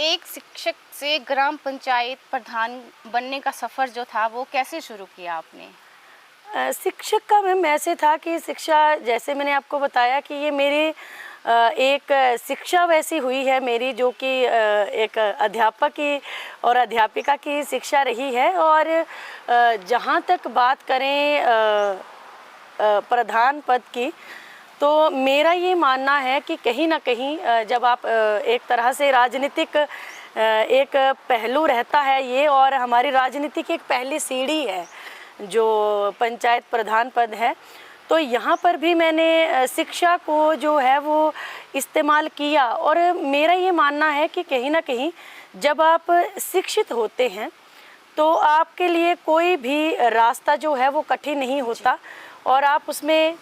एक शिक्षक से ग्राम पंचायत प्रधान बनने का सफ़र जो था वो कैसे शुरू किया आपने? शिक्षक का मैम ऐसे था कि शिक्षा, जैसे मैंने आपको बताया कि ये मेरी एक शिक्षा वैसी हुई है मेरी, जो कि एक अध्यापक की और अध्यापिका की शिक्षा रही है। और जहाँ तक बात करें प्रधान पद की, तो मेरा ये मानना है कि कहीं ना कहीं जब आप एक तरह से राजनीतिक एक पहलू रहता है ये, और हमारी राजनीति की एक पहली सीढ़ी है जो पंचायत प्रधान पद है, तो यहाँ पर भी मैंने शिक्षा को जो है वो इस्तेमाल किया। और मेरा ये मानना है कि कहीं ना कहीं जब आप शिक्षित होते हैं तो आपके लिए कोई भी रास्ता जो है वो कठिन नहीं होता, और आप उसमें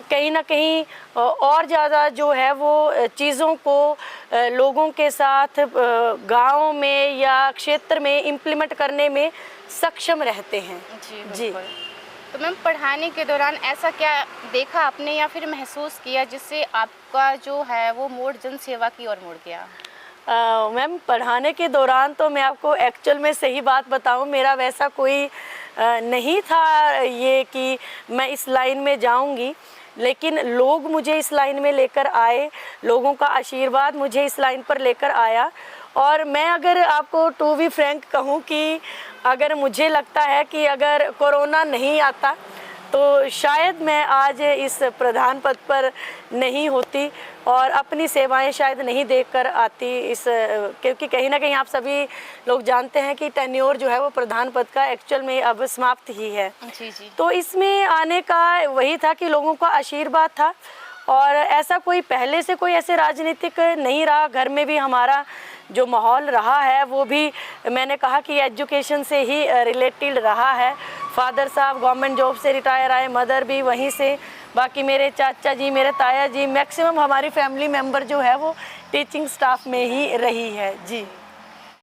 कहीं ना कहीं और ज़्यादा जो है वो चीज़ों को लोगों के साथ गाँव में या क्षेत्र में इम्प्लीमेंट करने में सक्षम रहते हैं। जी। तो मैम, पढ़ाने के दौरान ऐसा क्या देखा आपने या फिर महसूस किया जिससे आपका जो है वो मोड़ जन सेवा की ओर मुड़ गया? मैम, पढ़ाने के दौरान तो मैं आपको एक्चुअल में सही बात बताऊं, मेरा वैसा कोई नहीं था ये कि मैं इस लाइन में जाऊंगी, लेकिन लोग मुझे इस लाइन में लेकर आए, लोगों का आशीर्वाद मुझे इस लाइन पर लेकर आया। और मैं अगर आपको टू बी फ्रैंक कहूँ कि अगर मुझे लगता है कि अगर कोरोना नहीं आता तो शायद मैं आज इस प्रधान पद पर नहीं होती और अपनी सेवाएं शायद नहीं देकर आती इस, क्योंकि कहीं ना कहीं आप सभी लोग जानते हैं कि टेन्योर जो है वो प्रधान पद का एक्चुअल में अब समाप्त ही है। जी। तो इसमें आने का वही था कि लोगों का आशीर्वाद था, और ऐसा कोई पहले से कोई ऐसे राजनीतिक नहीं रहा। घर में भी हमारा जो माहौल रहा है वो भी मैंने कहा कि एजुकेशन से ही रिलेटेड रहा है। फादर साहब गवर्नमेंट जॉब से रिटायर आए, मदर भी वहीं से, बाकी मेरे चाचा जी, मेरे ताया जी, मैक्सिमम हमारी फैमिली मेम्बर जो है वो टीचिंग स्टाफ में ही रही है। जी।